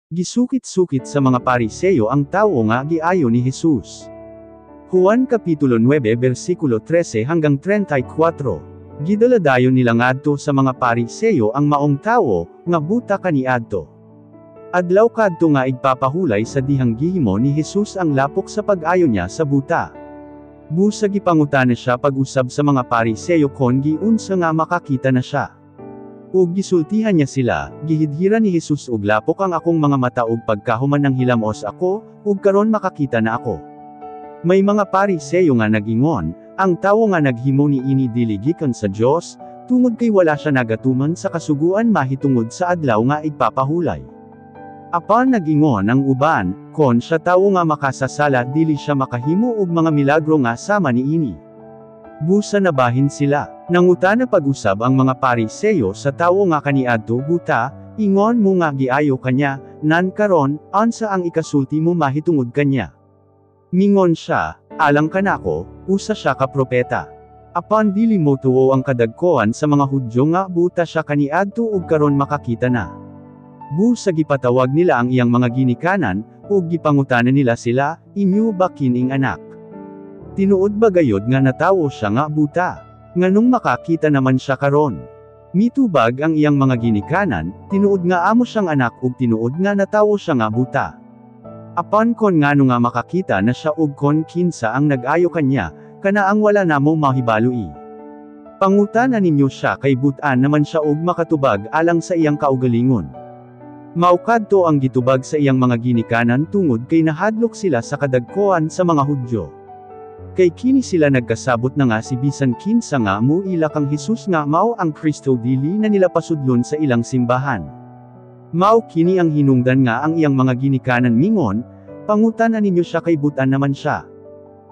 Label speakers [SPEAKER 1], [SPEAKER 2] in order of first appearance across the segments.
[SPEAKER 1] Gisukit-sukit sa mga Pariseyo ang tawo nga giayo ni Jesus. Juan Kapitulo 9 versikulo 13 hanggang 34. Gidaladayon nila ngadto sa mga Pariseyo ang maong tawo, nga buta kaniadto. Adlaw kadto nga igpapahulay sa dihang gihimo ni Jesus ang lapok sa pag-ayo niya sa buta. Busa gipangutana siya pag-usab sa mga Pariseyo kon giunsa nga makakita na siya. Ug gisultihan niya sila, gihidhira ni Jesus og lapok ang akong mga mata ug pagkahuman ng hilamos ako, ug karon makakita na ako. May mga Pariseyo nga nagingon, ang tawo nga naghimo ni ini dili gikan sa Dios, tungod kay wala siya nagatuman sa kasuguan mahitungod sa adlaw nga igpapahulay. Apan nagingon ang uban, kon siya tawo nga makasasala dili siya makahimo og mga milagro nga sama ni ini. Busa nabahin sila, nangutana pag-usab ang mga Pariseyo sa tawo nga kaniadto buta, ingon mo nga giayo kanya, nan karon, ansa ang ikasulti mo mahitungod kanya. Mingon siya, alang kanako, usa siya ka propeta. Apan dili mo tuo ang kadagkoan sa mga Hudyo nga buta siya kaniadto ug karon makakita na. Busa gipatawag nila ang iyang mga ginikanan, ug gipangutana nila sila, inyo ba kining anak? Tinuod ba gayod nga natawo siya nga buta? Nganong makakita naman siya karon? Mitubag ang iyang mga ginikanan, tinuod nga amo siyang anak ug tinuod nga natawo siya nga buta. Apan kon ngano nga makakita na siya ug kon kinsa ang nag-ayo kanya, kana ang wala namo mahibaloi. Pangutana ninyo siya kay butaan naman siya ug makatubag alang sa iyang kaugalingon. Maukadto ang gitubag sa iyang mga ginikanan tungod kay nahadlok sila sa kadagkoan sa mga Hudyo. Kay kini sila nagkasabot na nga si bisan kinsa nga muila kang Jesus nga mao ang Kristo dili na nila pasudlon sa ilang simbahan. Mao kini ang hinungdan nga ang iyang mga ginikanan mingon, pangutanan ninyo siya kay butan naman siya.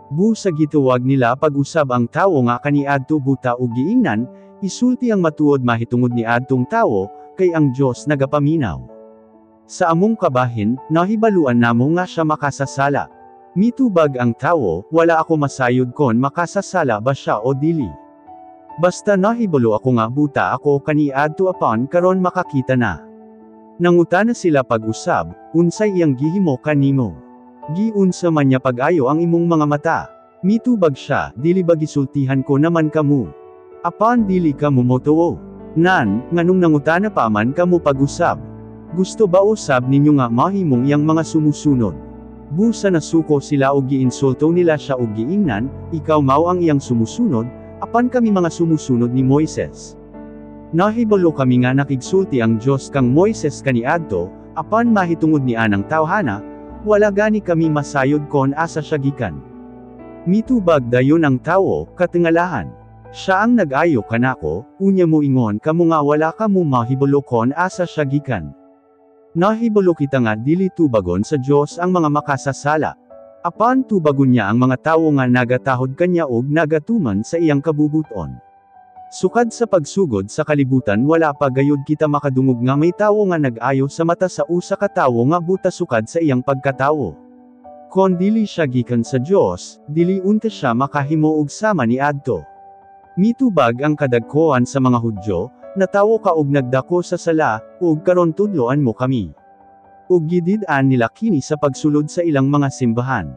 [SPEAKER 1] Busa gituwag nila pag-usab ang tawo nga kaniadto buta ug giingnan, isulti ang matuod mahitungod ni adtong tawo, kay ang Dios nagapaminaw. Sa among kabahin, nahibaluan namo nga siya makasasala. Mitubag ang tawo, wala ako masayod kon makasasala ba siya o dili. Basta nahibalo ako nga buta ako kaniadto apan karon makakita na. Nangutana sila pag-usab, unsay iyang gihimo kanimo? Giunsa man niya pag-ayo ang imong mga mata? Mitubag siya, dili ba gisultihan ko naman kamo? Apan dili ka mumotuo. Nan, nganong nangutana pa man kamo pag-usab? Gusto ba usab ninyo nga mahimong iyang mga sumusunod? Busa nasuko sila og giinsulto nila siya og giingnan, ikaw mao ang iyang sumusunod, apan kami mga sumusunod ni Moises. Nahibalo kami nga nakigsulti ang Dios kang Moises kaniadto, apan mahitungod ni anang tawhana, wala gani kami masayod kon asa siya gikan. Mitubag dayon ang tawo, katingalahan. Siya ang nag-ayo kanako, unya mo ingon kamo nga wala kamo mahibalo kon asa siya gikan. Nahibalo kita nga dili tubagon sa Dios ang mga makasasala. Apan tubagon niya ang mga tawo nga nagatahod kanya og nagatuman sa iyang kabubuton. Sukad sa pagsugod sa kalibutan wala pa gayud kita makadungog nga may tawo nga nag-ayo sa mata sa usa ka tawo nga buta sukad sa iyang pagkatawo. Kon dili siya gikan sa Dios, dili unta siya makahimo og sama ni adto. Mitubag ang kadagkoan sa mga Hudyo, natawo ka og nagdako sa sala, ug karon tudloan mo kami. Ug gidid-an nila kini sa pagsulod sa ilang mga simbahan.